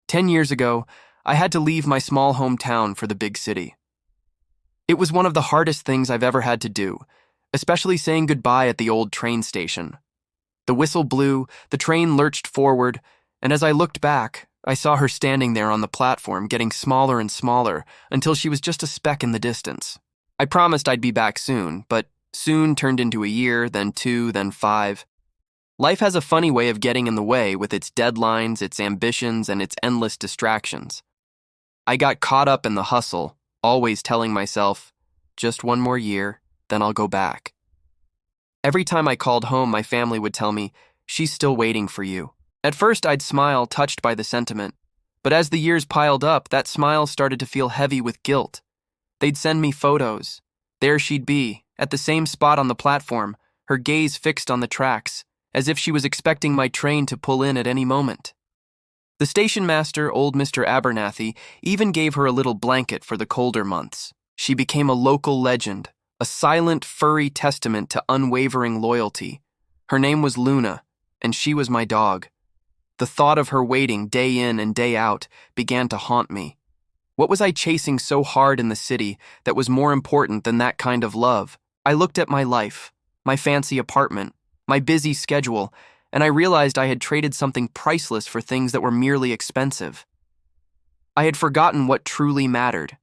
10 years ago, I had to leave my small hometown for the big city. It was one of the hardest things I've ever had to do, especially saying goodbye at the old train station. The whistle blew, the train lurched forward, and as I looked back, I saw her standing there on the platform, getting smaller and smaller until she was just a speck in the distance. I promised I'd be back soon, but soon turned into a year, then 2, then 5. Life has a funny way of getting in the way with its deadlines, its ambitions, and its endless distractions. I got caught up in the hustle, always telling myself, just one more year, then I'll go back. Every time I called home, my family would tell me, she's still waiting for you. At first, I'd smile, touched by the sentiment, but as the years piled up, that smile started to feel heavy with guilt. They'd send me photos. There she'd be, at the same spot on the platform, her gaze fixed on the tracks, as if she was expecting my train to pull in at any moment. The station master, old Mr. Abernathy, even gave her a little blanket for the colder months. She became a local legend, a silent, furry testament to unwavering loyalty. Her name was Luna, and she was my dog. The thought of her waiting day in and day out began to haunt me. What was I chasing so hard in the city that was more important than that kind of love? I looked at my life, my fancy apartment, my busy schedule, and I realized I had traded something priceless for things that were merely expensive. I had forgotten what truly mattered.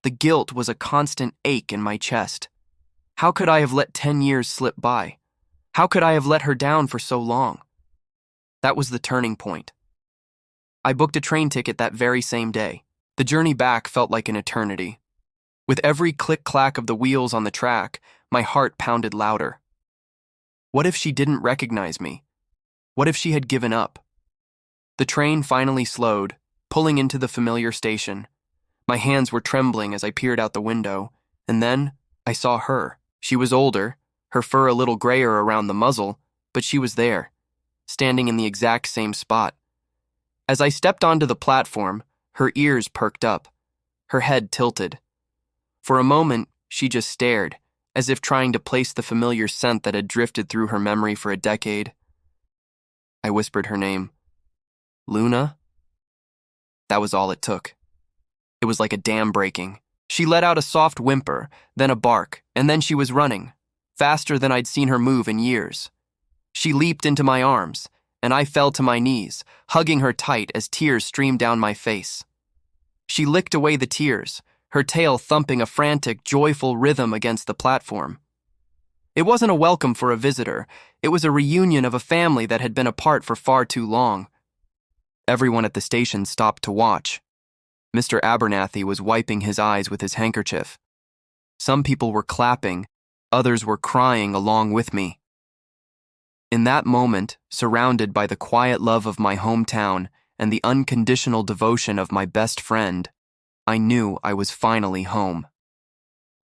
The guilt was a constant ache in my chest. How could I have let 10 years slip by? How could I have let her down for so long? That was the turning point. I booked a train ticket that very same day. The journey back felt like an eternity. With every click-clack of the wheels on the track, my heart pounded louder. What if she didn't recognize me? What if she had given up? The train finally slowed, pulling into the familiar station. My hands were trembling as I peered out the window, and then I saw her. She was older, her fur a little grayer around the muzzle, but she was there, standing in the exact same spot. As I stepped onto the platform, her ears perked up, her head tilted. For a moment, she just stared, as if trying to place the familiar scent that had drifted through her memory for a decade. I whispered her name. Luna? That was all it took. It was like a dam breaking. She let out a soft whimper, then a bark, and then she was running, faster than I'd seen her move in years. She leaped into my arms, and I fell to my knees, hugging her tight as tears streamed down my face. She licked away the tears, her tail thumping a frantic, joyful rhythm against the platform. It wasn't a welcome for a visitor. It was a reunion of a family that had been apart for far too long. Everyone at the station stopped to watch. Mr. Abernathy was wiping his eyes with his handkerchief. Some people were clapping, others were crying along with me. In that moment, surrounded by the quiet love of my hometown and the unconditional devotion of my best friend, I knew I was finally home.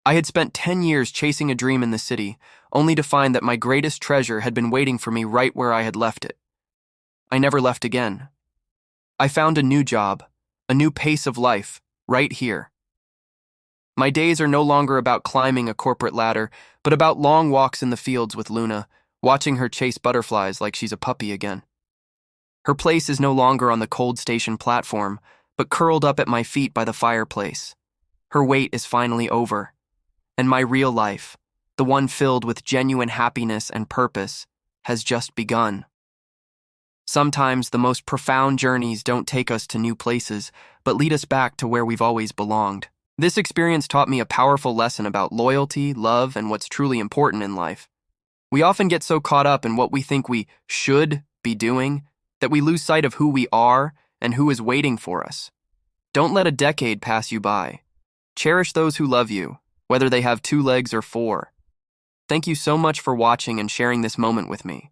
I had spent 10 years chasing a dream in the city, only to find that my greatest treasure had been waiting for me right where I had left it. I never left again. I found a new job, a new pace of life, right here. My days are no longer about climbing a corporate ladder, but about long walks in the fields with Luna, watching her chase butterflies like she's a puppy again. Her place is no longer on the cold station platform, but curled up at my feet by the fireplace. Her wait is finally over, and my real life, the one filled with genuine happiness and purpose, has just begun. Sometimes the most profound journeys don't take us to new places, but lead us back to where we've always belonged. This experience taught me a powerful lesson about loyalty, love, and what's truly important in life. We often get so caught up in what we think we should be doing that we lose sight of who we are and who is waiting for us. Don't let a decade pass you by. Cherish those who love you, whether they have 2 legs or 4. Thank you so much for watching and sharing this moment with me.